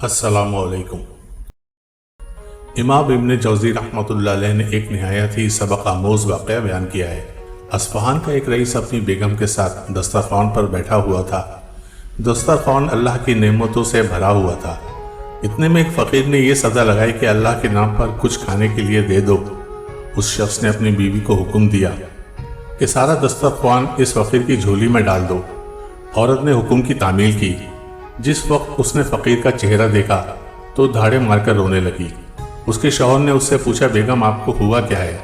अस्सलामु अलैकुम। इमाम इब्न जौज़ी रहमतुल्लाह अलैह ने एक नहायत ही सबक आमोज़ वाक़या बयान किया है। अस्फ़हान का एक रईस अपनी बेगम के साथ दस्तरख़्वान पर बैठा हुआ था। दस्तरख़्वान अल्लाह की नेमतों से भरा हुआ था। इतने में एक फ़कीर ने यह सदा लगाई कि अल्लाह के नाम पर कुछ खाने के लिए दे दो। उस शख्स ने अपनी बीवी को हुक्म दिया कि सारा दस्तरख़्वान इस फ़कीर की झोली में डाल दो। औरत ने हुक्म की तामील की। जिस वक्त उसने फ़कीर का चेहरा देखा तो धाड़े मारकर रोने लगी। उसके शौहर ने उससे पूछा, बेगम आपको हुआ क्या है?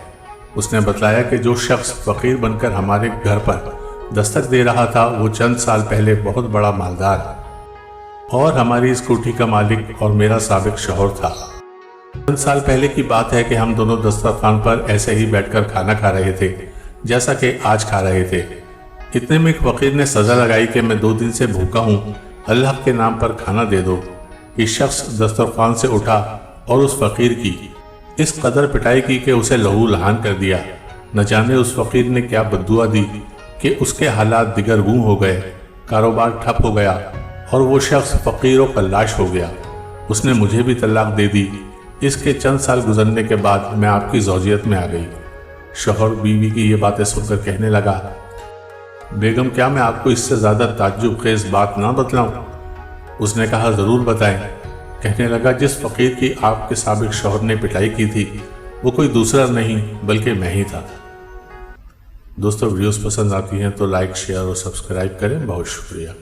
उसने बतलाया कि जो शख्स फ़कीर बनकर हमारे घर पर दस्तक दे रहा था वो चंद साल पहले बहुत बड़ा मालदार और हमारी इस कोठी का मालिक और मेरा साबिक शौहर था। चंद साल पहले की बात है कि हम दोनों दस्तरखान पर ऐसे ही बैठकर खाना खा रहे थे जैसा कि आज खा रहे थे। इतने में एक फ़कीर ने सज़ा लगाई कि मैं 2 दिन से भूखा हूँ, अल्लाह के नाम पर खाना दे दो। इस शख्स दस्तरखान से उठा और उस फ़कीर की इस कदर पिटाई की कि उसे लहू लहान कर दिया। न जाने उस फ़कीर ने क्या बद्दुआ दी कि उसके हालात दिगरगूं हो गए, कारोबार ठप हो गया और वो शख्स फ़कीर और कल्लाश हो गया। उसने मुझे भी तलाक दे दी। इसके चंद साल गुजरने के बाद मैं आपकी ज़ौजियत में आ गई। शौहर बीवी की ये बातें सुनकर कहने लगा, बेगम क्या मैं आपको इससे ज़्यादा ताज्जुब खेज़ बात ना बतलाऊं? उसने कहा, ज़रूर बताएं। कहने लगा, जिस फ़कीर की आपके साबिक शौहर ने पिटाई की थी वो कोई दूसरा नहीं बल्कि मैं ही था। दोस्तों, वीडियोस पसंद आती हैं तो लाइक, शेयर और सब्सक्राइब करें। बहुत शुक्रिया।